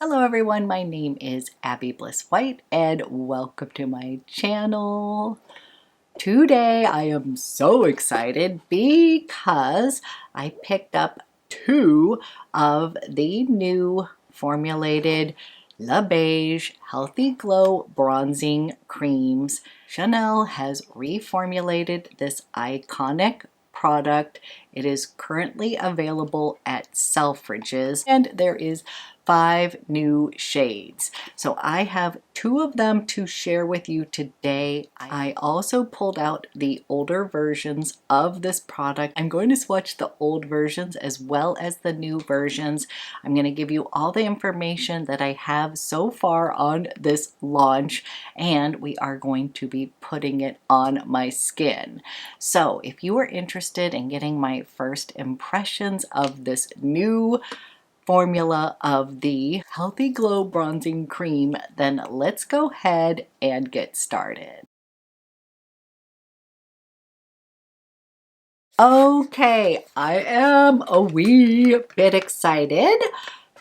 Hello everyone, my name is Abby Bliss White and welcome to my channel. Today I am so excited because I picked up two of the new formulated Le Beige Healthy Glow Bronzing Creams. Chanel has reformulated this iconic product. It is currently available at Selfridges and there is 5 new shades. So I have 2 of them to share with you today. I also pulled out the older versions of this product. I'm going to swatch the old versions as well as the new versions. I'm going to give you all the information that I have so far on this launch, and we are going to be putting it on my skin. So if you are interested in getting my first impressions of this new formula of the Healthy Glow Bronzing Cream, then let's go ahead and get started. Okay, I am a wee bit excited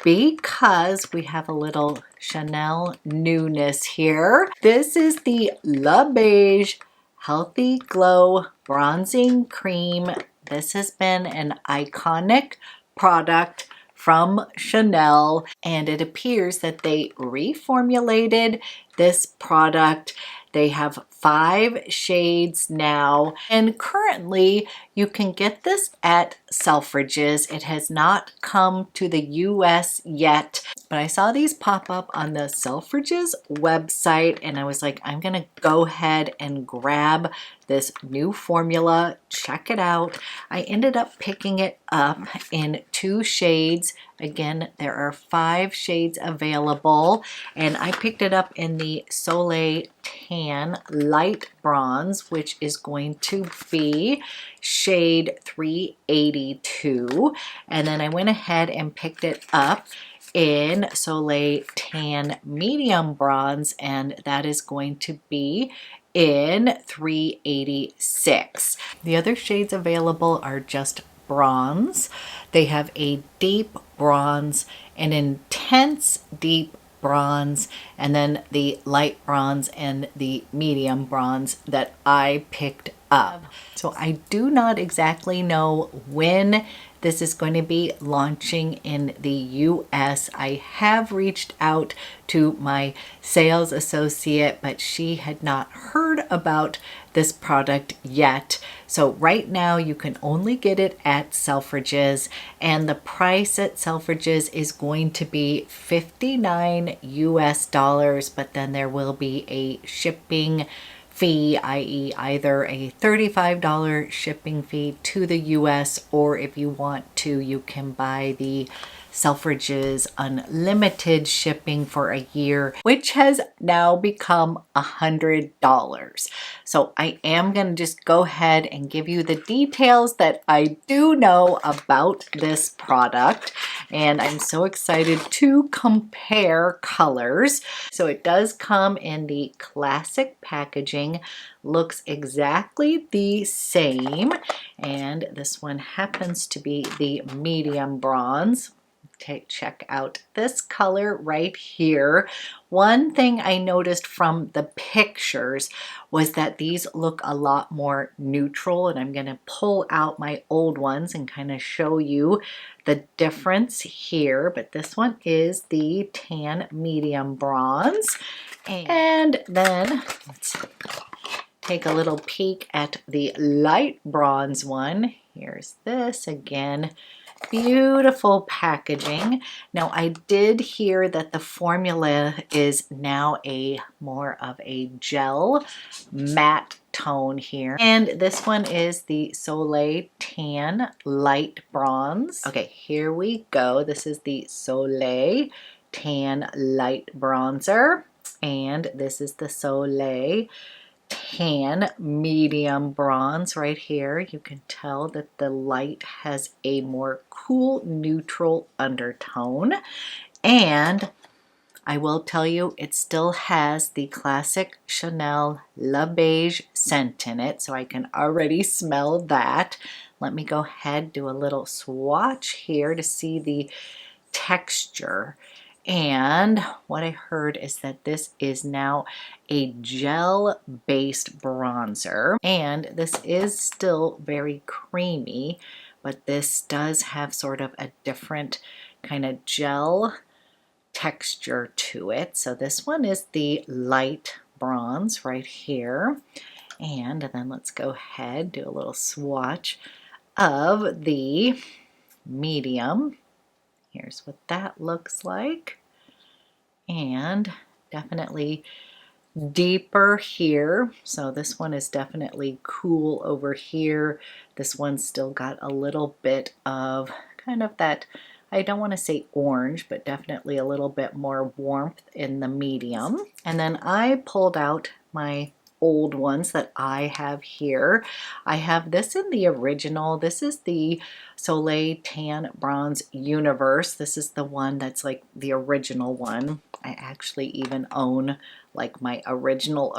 because we have a little Chanel newness here. This is the Le Beige Healthy Glow Bronzing Cream. This has been an iconic product from Chanel, and it appears that they reformulated this product. They have 5 shades now, and currently you can get this at Selfridges. It has not come to the US yet, but I saw these pop up on the Selfridges website and I was like, I'm gonna go ahead and grab this new formula, check it out. I ended up picking it up in 2 shades. Again, there are 5 shades available, and I picked it up in the Soleil Tan Light Bronze, which is going to be shade 382. And then I went ahead and picked it up in Soleil Tan Medium Bronze, and that is going to be in 386. The other shades available are just bronze. They have a deep bronze, an intense deep bronze, and then the light bronze and the medium bronze that I picked up. So I do not exactly know when this is going to be launching in the US. I have reached out to my sales associate, but she had not heard about this product yet. So right now you can only get it at Selfridges, and the price at Selfridges is going to be $59 US, but then there will be a shipping fee, i.e. either a $35 shipping fee to the US, or if you want to, you can buy the Selfridges unlimited shipping for a year, which has now become $100. So I am going to just go ahead and give you the details that I do know about this product, and I'm so excited to compare colors. So it does come in the classic packaging, looks exactly the same, and this one happens to be the medium bronze. Check out this color right here. One thing I noticed from the pictures was that these look a lot more neutral, and I'm going to pull out my old ones and kind of show you the difference here. But this one is the tan medium bronze, and then let's take a little peek at the light bronze one. Here's this again. Beautiful packaging. Now I did hear that the formula is now a more of a gel matte tone here, and this one is the Soleil Tan Light Bronze. Okay, here we go. This is the Soleil Tan Light Bronzer, and this is the Soleil Tan Medium Bronze right here. You can tell that the light has a more cool neutral undertone, and I will tell you it still has the classic Chanel Le Beige scent in it, so I can already smell that. Let me go ahead, do a little swatch here to see the texture. And what I heard is that this is now a gel-based bronzer, and this is still very creamy, but this does have sort of a different kind of gel texture to it. So this one is the light bronze right here. And then let's go ahead, do a little swatch of the medium. Here's what that looks like. And definitely deeper here. So this one is definitely cool over here. This one's still got a little bit of kind of that, I don't want to say orange, but definitely a little bit more warmth in the medium. And then I pulled out my old ones that I have here. I have this in the original. This is the Soleil Tan Bronze Universe. This is the one that's like the original one. I actually even own like my original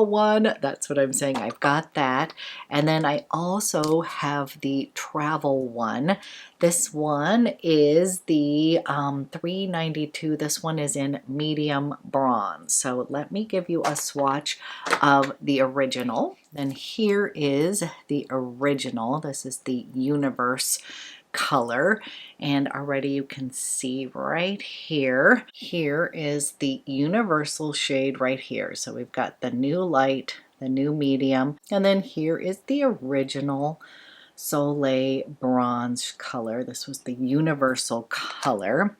one. That's what I'm saying. I've got that. And then I also have the travel one. This one is the $3.92. This one is in medium bronze. So let me give you a swatch of the original. Then here is the original. This is the Universe color, and already you can see right here, here is the universal shade right here. So we've got the new light, the new medium, and then here is the original Soleil bronze color. This was the universal color.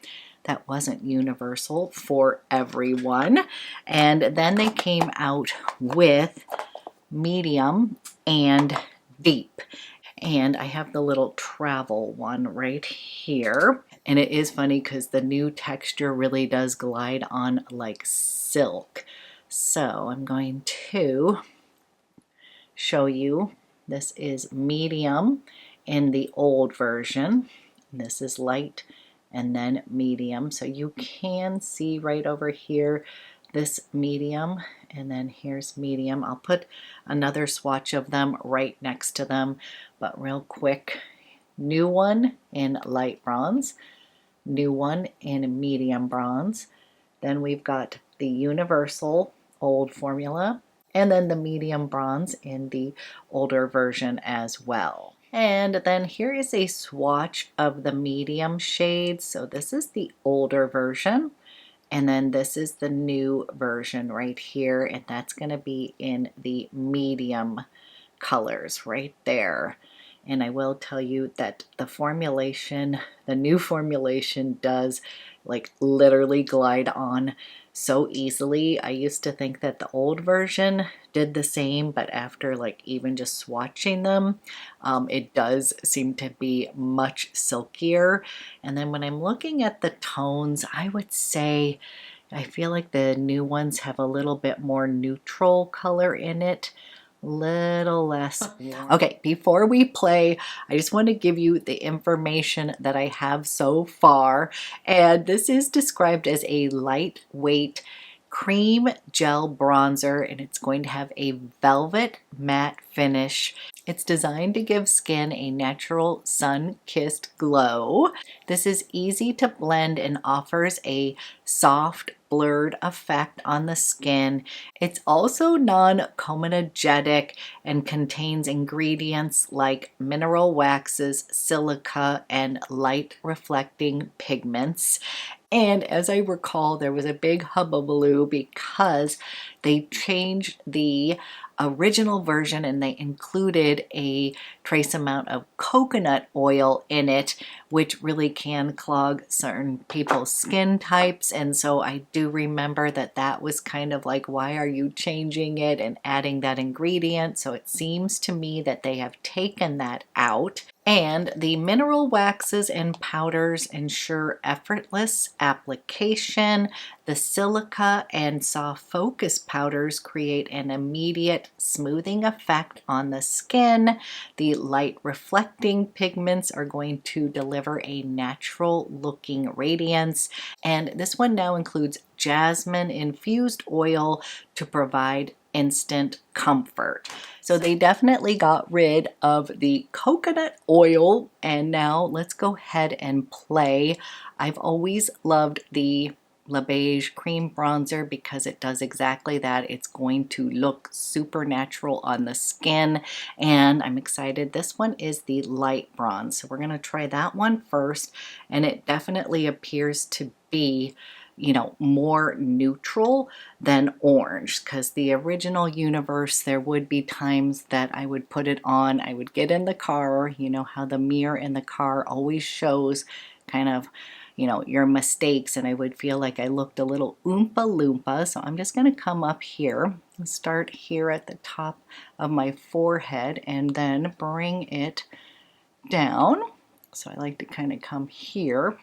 That wasn't universal for everyone. And then they came out with medium and deep. And I have the little travel one right here. And it is funny because the new texture really does glide on like silk. So I'm going to show you. This is medium in the old version. This is light and then medium. So you can see right over here this medium, and then here's medium. I'll put another swatch of them right next to them, but real quick, new one in light bronze, new one in medium bronze, then we've got the universal old formula, and then the medium bronze in the older version as well. And then here is a swatch of the medium shades. So this is the older version. And then this is the new version right here, and that's going to be in the medium colors right there. And I will tell you that the formulation, the new formulation does like literally glide on so easily. I used to think that the old version did the same, but after like even just swatching them, it does seem to be much silkier. And then when I'm looking at the tones, I would say I feel like the new ones have a little bit more neutral color in it, little less warm. Okay, before we play, I just want to give you the information that I have so far, and this is described as a lightweight cream gel bronzer, and it's going to have a velvet matte finish. It's designed to give skin a natural sun-kissed glow. This is easy to blend and offers a soft blurred effect on the skin. It's also non-comedogenic and contains ingredients like mineral waxes, silica, and light reflecting pigments. And as I recall, there was a big hubbubaloo because they changed the original version and they included a trace amount of coconut oil in it, which really can clog certain people's skin types. And so I do remember that that was kind of like, why are you changing it and adding that ingredient? So it seems to me that they have taken that out. And the mineral waxes and powders ensure effortless application. The silica and soft focus powders create an immediate smoothing effect on the skin. The light reflecting pigments are going to deliver a natural looking radiance. And this one now includes jasmine infused oil to provide instant comfort. So they definitely got rid of the coconut oil, and now let's go ahead and play. I've always loved the Le Beige Cream Bronzer because it does exactly that. It's going to look super natural on the skin, and I'm excited. This one is the light bronze, so we're going to try that one first, and it definitely appears to be, you know, more neutral than orange, because the original universe, there would be times that I would put it on, I would get in the car, you know how the mirror in the car always shows kind of, you know, your mistakes, and I would feel like I looked a little oompa loompa. So I'm just going to come up here and start here at the top of my forehead and then bring it down. So I like to kind of come here.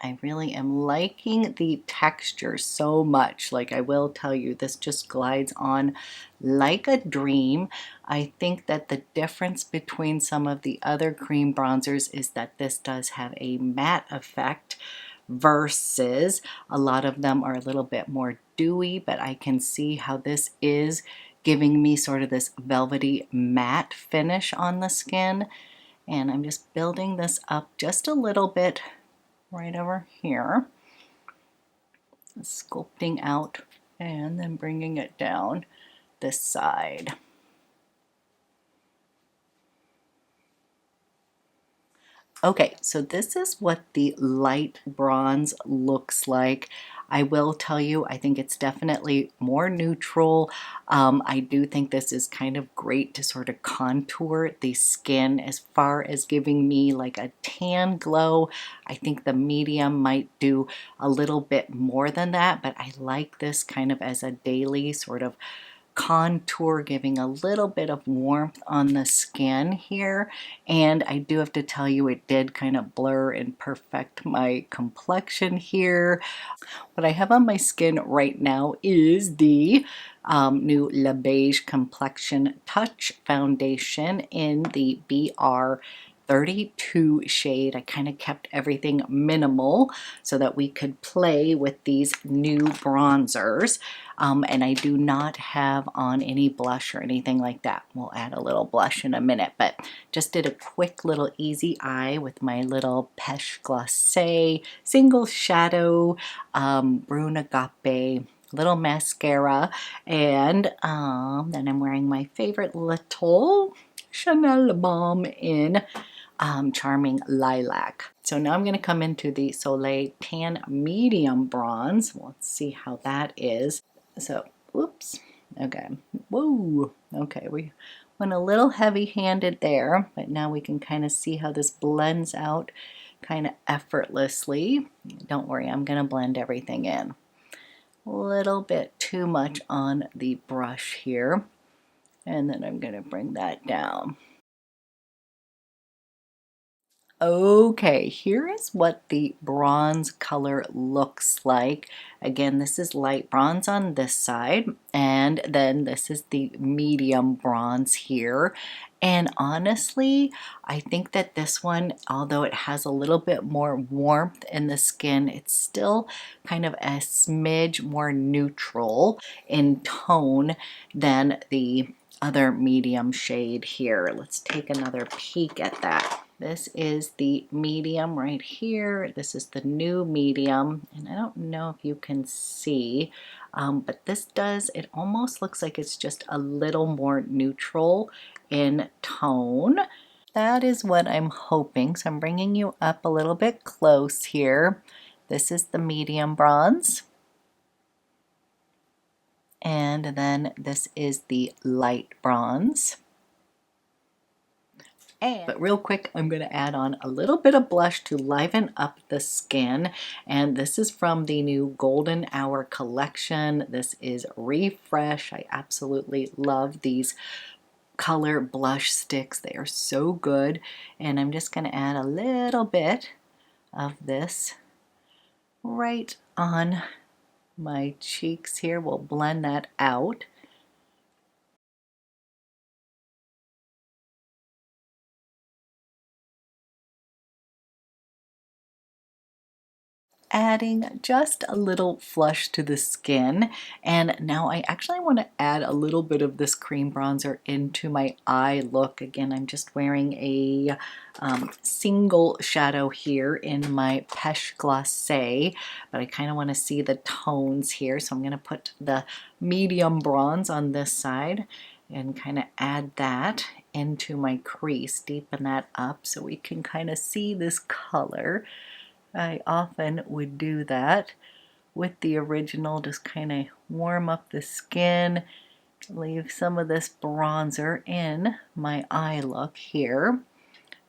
I really am liking the texture so much. Like, I will tell you, this just glides on like a dream. I think that the difference between some of the other cream bronzers is that this does have a matte effect versus a lot of them are a little bit more dewy, but I can see how this is giving me sort of this velvety matte finish on the skin. And I'm just building this up just a little bit right over here, sculpting out and then bringing it down this side. Okay, so this is what the light bronze looks like. I will tell you, I think it's definitely more neutral. I do think this is kind of great to sort of contour the skin as far as giving me like a tan glow. I think the medium might do a little bit more than that, but I like this kind of as a daily sort of contour, giving a little bit of warmth on the skin here. And I do have to tell you, it did kind of blur and perfect my complexion here. What I have on my skin right now is the new Le Beige Complexion Touch Foundation in the BR 32 shade. I kind of kept everything minimal so that we could play with these new bronzers. And I do not have on any blush or anything like that. We'll add a little blush in a minute, but just did a quick little easy eye with my little PECHE Glacé single shadow BRUN AGAPE little mascara, and then I'm wearing my favorite little Chanel balm in Charming Lilac. So now I'm going to come into the Soleil Tan Medium Bronze. Let's see how that is. So, whoops. Okay. Whoa. Okay, we went a little heavy-handed there, but now we can kind of see how this blends out kind of effortlessly. Don't worry, I'm going to blend everything in. A little bit too much on the brush here, and then I'm going to bring that down. Okay, here is what the bronze color looks like. Again, this is light bronze on this side, and then this is the medium bronze here. And honestly, I think that this one, although it has a little bit more warmth in the skin, it's still kind of a smidge more neutral in tone than the other medium shade here. Let's take another peek at that. This is the medium right here. This is the new medium, and I don't know if you can see, but this does, it almost looks like it's just a little more neutral in tone. That is what I'm hoping. So I'm bringing you up a little bit close here. This is the medium bronze. And then this is the light bronze. But real quick, I'm going to add on a little bit of blush to liven up the skin. And this is from the new Golden Hour collection. This is Refresh. I absolutely love these color blush sticks. They are so good. And I'm just going to add a little bit of this right on my cheeks here. We'll blend that out. adding just a little flush to the skin. And now I actually want to add a little bit of this cream bronzer into my eye look. Again, I'm just wearing a single shadow here in my PECHE Glacé, but I kind of want to see the tones here, so I'm going to put the medium bronze on this side and kind of add that into my crease, deepen that up so we can kind of see this color. I often would do that with the original, just kind of warm up the skin, leave some of this bronzer in my eye look here.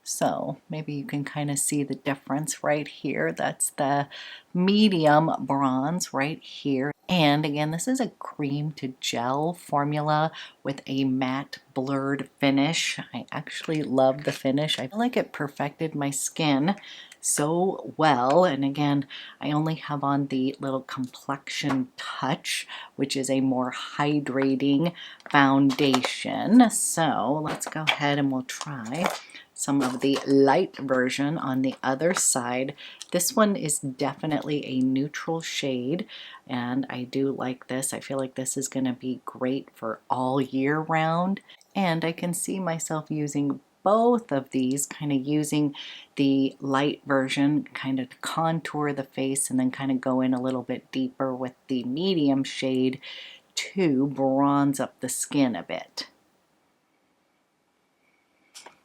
So maybe you can kind of see the difference right here. That's the medium bronze right here. And again, this is a cream to gel formula with a matte blurred finish. I actually love the finish. I feel like it perfected my skin so well. And again, I only have on the little Complexion Touch, which is a more hydrating foundation. So let's go ahead and we'll try some of the light version on the other side. This one is definitely a neutral shade, and I do like this. I feel like this is going to be great for all year round, and I can see myself using both of these, kind of using the light version kind of to contour the face and then kind of go in a little bit deeper with the medium shade to bronze up the skin a bit.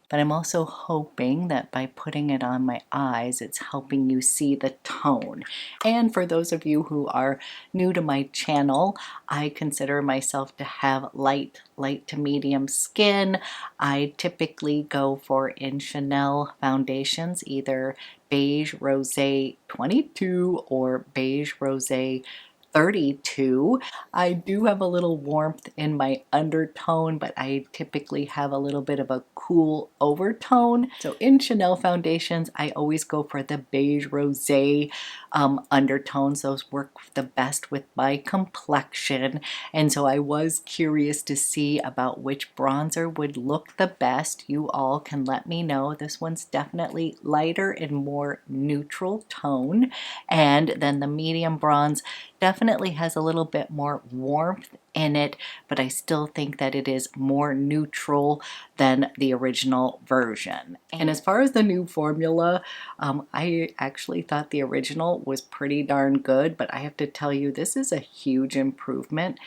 But I'm also hoping that by putting it on my eyes, it's helping you see the tone. And for those of you who are new to my channel, I consider myself to have light to medium skin. I typically go for in Chanel foundations, either Beige Rosé 22 or Beige Rosé 32. I do have a little warmth in my undertone, but I typically have a little bit of a cool overtone. So in Chanel foundations, I always go for the beige rosé undertones. Those work the best with my complexion. And so I was curious to see about which bronzer would look the best. You all can let me know. This one's definitely lighter and more neutral tone. And then the medium bronze definitely has a little bit more warmth in it, but I still think that it is more neutral than the original version. And as far as the new formula, I actually thought the original was pretty darn good, but I have to tell you, this is a huge improvement.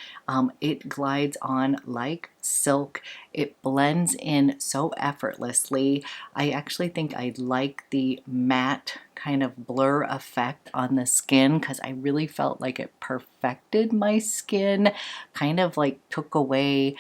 It glides on like silk. It blends in so effortlessly. I actually think I like the matte kind of blur effect on the skin because I really felt like it perfected my skin, kind of like took away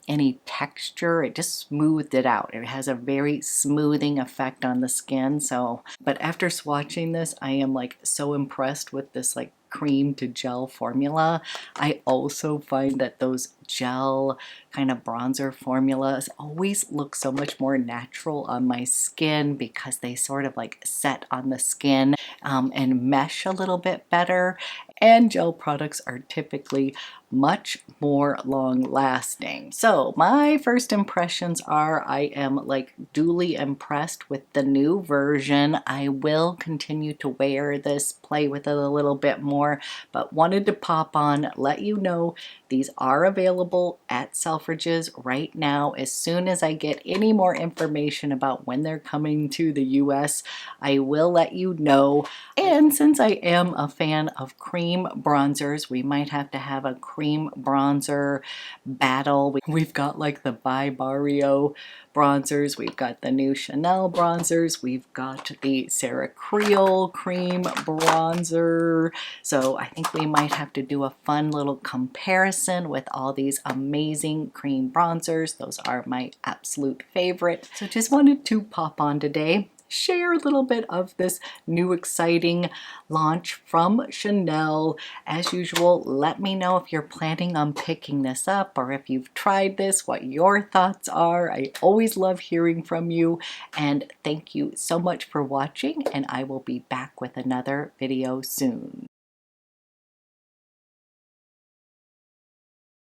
any texture. It just smoothed it out. It has a very smoothing effect on the skin. So, but after swatching this, I am like so impressed with this like cream to gel formula. I also find that those gel kind of bronzer formulas always look so much more natural on my skin because they sort of like set on the skin and mesh a little bit better. And gel products are typically much more long lasting. So my first impressions are I am like duly impressed with the new version. I will continue to wear this, play with it a little bit more, but wanted to pop on, let you know these are available at Selfridges right now. As soon as I get any more information about when they're coming to the US, I will let you know. And since I am a fan of cream bronzers, we might have to have a cream bronzer battle. We've got like the By Barrio bronzers, we've got the new Chanel bronzers, we've got the Sarah Creal cream bronzer. So I think we might have to do a fun little comparison with all these amazing cream bronzers. Those are my absolute favorite. So just wanted to pop on today, share a little bit of this new exciting launch from Chanel. As usual, let me know if you're planning on picking this up or if you've tried this, what your thoughts are. I always love hearing from you, and thank you so much for watching, and I will be back with another video soon.